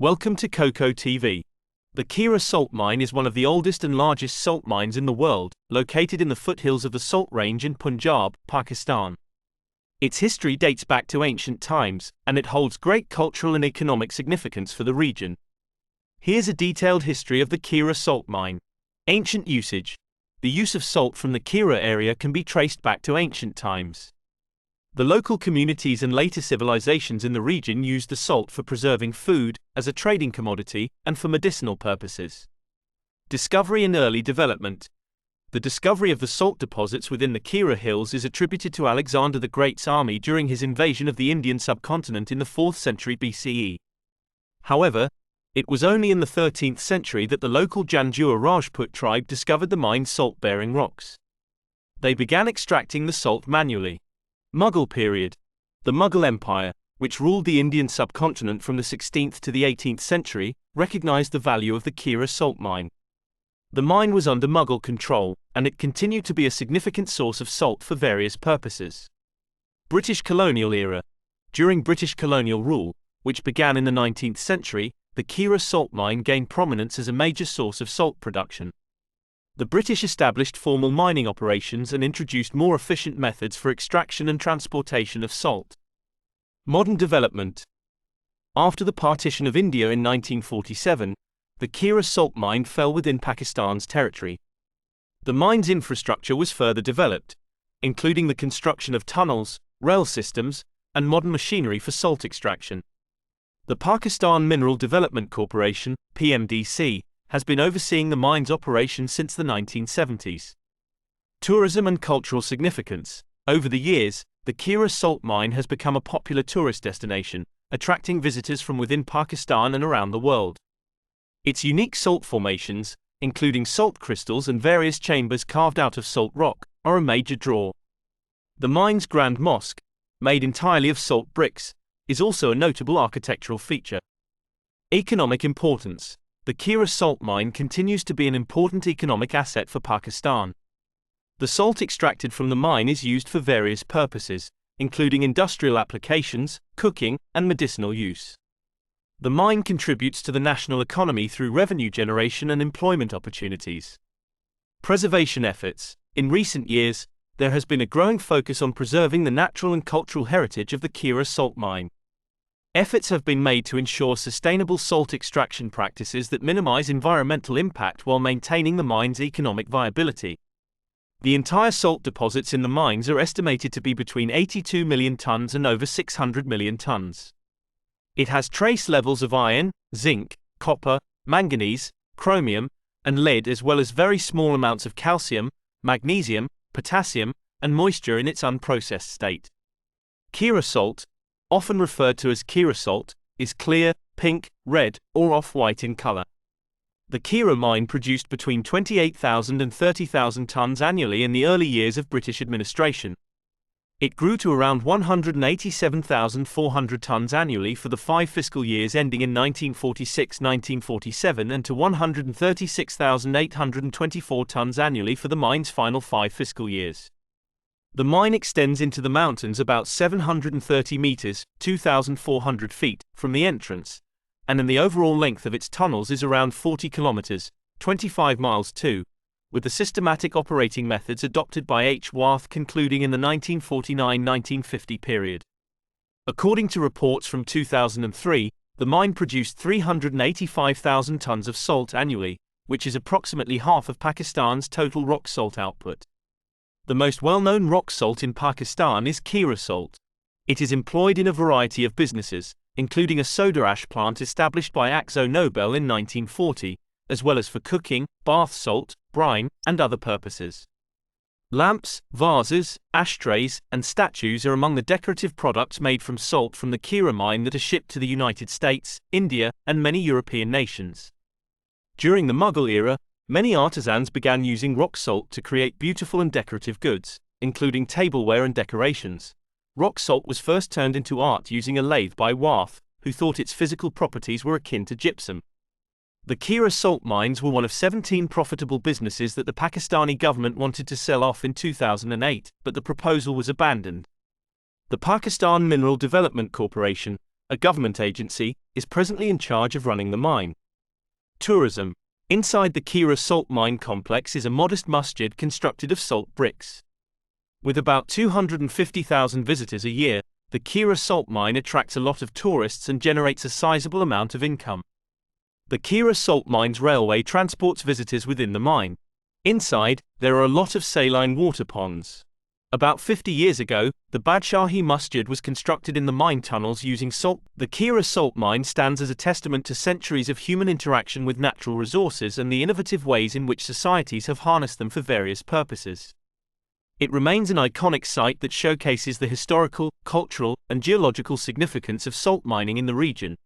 Welcome to Coco Tv. The Khewra salt mine is one of the oldest and largest salt mines in the world, located in the foothills of the Salt Range in Punjab, Pakistan. Its history dates back to ancient times, and it holds great cultural and economic significance for the region. Here's a detailed history of the Khewra salt mine. Ancient usage. The use of salt from the Khewra area can be traced back to ancient times. The local communities and later civilizations in the region used the salt for preserving food, as a trading commodity, and for medicinal purposes. Discovery and early development. The discovery of the salt deposits within the Khewra Hills is attributed to Alexander the Great's army during his invasion of the Indian subcontinent in the 4th century BCE. However, it was only in the 13th century that the local Janjua Rajput tribe discovered the mine's salt-bearing rocks. They began extracting the salt manually. Mughal period. The Mughal Empire, which ruled the Indian subcontinent from the 16th to the 18th century, recognized the value of the Khewra salt mine. The mine was under Mughal control, and it continued to be a significant source of salt for various purposes. British colonial era. During British colonial rule, which began in the 19th century, the Khewra salt mine gained prominence as a major source of salt production. The British established formal mining operations and introduced more efficient methods for extraction and transportation of salt. Modern development. After the partition of India in 1947, the Khewra salt mine fell within Pakistan's territory. The mine's infrastructure was further developed, including the construction of tunnels, rail systems, and modern machinery for salt extraction. The Pakistan Mineral Development Corporation, PMDC, has been overseeing the mine's operation since the 1970s. Tourism and cultural significance. Over the years, the Khewra salt mine has become a popular tourist destination, attracting visitors from within Pakistan and around the world. Its unique salt formations, including salt crystals and various chambers carved out of salt rock, are a major draw. The mine's Grand Mosque, made entirely of salt bricks, is also a notable architectural feature. Economic importance. The Khewra salt mine continues to be an important economic asset for Pakistan. The salt extracted from the mine is used for various purposes, including industrial applications, cooking, and medicinal use. The mine contributes to the national economy through revenue generation and employment opportunities. Preservation efforts. In recent years, there has been a growing focus on preserving the natural and cultural heritage of the Khewra salt mine. Efforts have been made to ensure sustainable salt extraction practices that minimize environmental impact while maintaining the mine's economic viability. The entire salt deposits in the mines are estimated to be between 82 million tons and over 600 million tons. It has trace levels of iron, zinc, copper, manganese, chromium, and lead, as well as very small amounts of calcium, magnesium, potassium, and moisture in its unprocessed state. Khewra salt, often referred to as Khewra salt, is clear, pink, red, or off-white in color. The Khewra mine produced between 28,000 and 30,000 tons annually in the early years of British administration. It grew to around 187,400 tons annually for the 5 fiscal years ending in 1946-1947 and to 136,824 tons annually for the mine's final 5 fiscal years. The mine extends into the mountains about 730 meters, 2,400 feet, from the entrance, and the overall length of its tunnels is around 40 kilometers, 25 miles too, with the systematic operating methods adopted by H. Warth concluding in the 1949-1950 period. According to reports from 2003, the mine produced 385,000 tons of salt annually, which is approximately half of Pakistan's total rock salt output. The most well-known rock salt in Pakistan is Khewra salt. It is employed in a variety of businesses, including a soda ash plant established by Akzo Nobel in 1940, as well as for cooking, bath salt, brine, and other purposes. Lamps, vases, ashtrays, and statues are among the decorative products made from salt from the Khewra mine that are shipped to the United States, India, and many European nations. During the Mughal era, many artisans began using rock salt to create beautiful and decorative goods, including tableware and decorations. Rock salt was first turned into art using a lathe by Warth, who thought its physical properties were akin to gypsum. The Khewra salt mines were one of 17 profitable businesses that the Pakistani government wanted to sell off in 2008, but the proposal was abandoned. The Pakistan Mineral Development Corporation, a government agency, is presently in charge of running the mine. Tourism. Inside the Khewra salt mine complex is a modest masjid constructed of salt bricks. With about 250,000 visitors a year, the khewra salt mine attracts a lot of tourists and generates a sizable amount of income. The khewra salt mine's railway transports visitors within the mine. Inside, there are a lot of saline water ponds. About 50 years ago, the Badshahi Masjid was constructed in the mine tunnels using salt. The Khewra salt mine stands as a testament to centuries of human interaction with natural resources and the innovative ways in which societies have harnessed them for various purposes. It remains an iconic site that showcases the historical, cultural, and geological significance of salt mining in the region.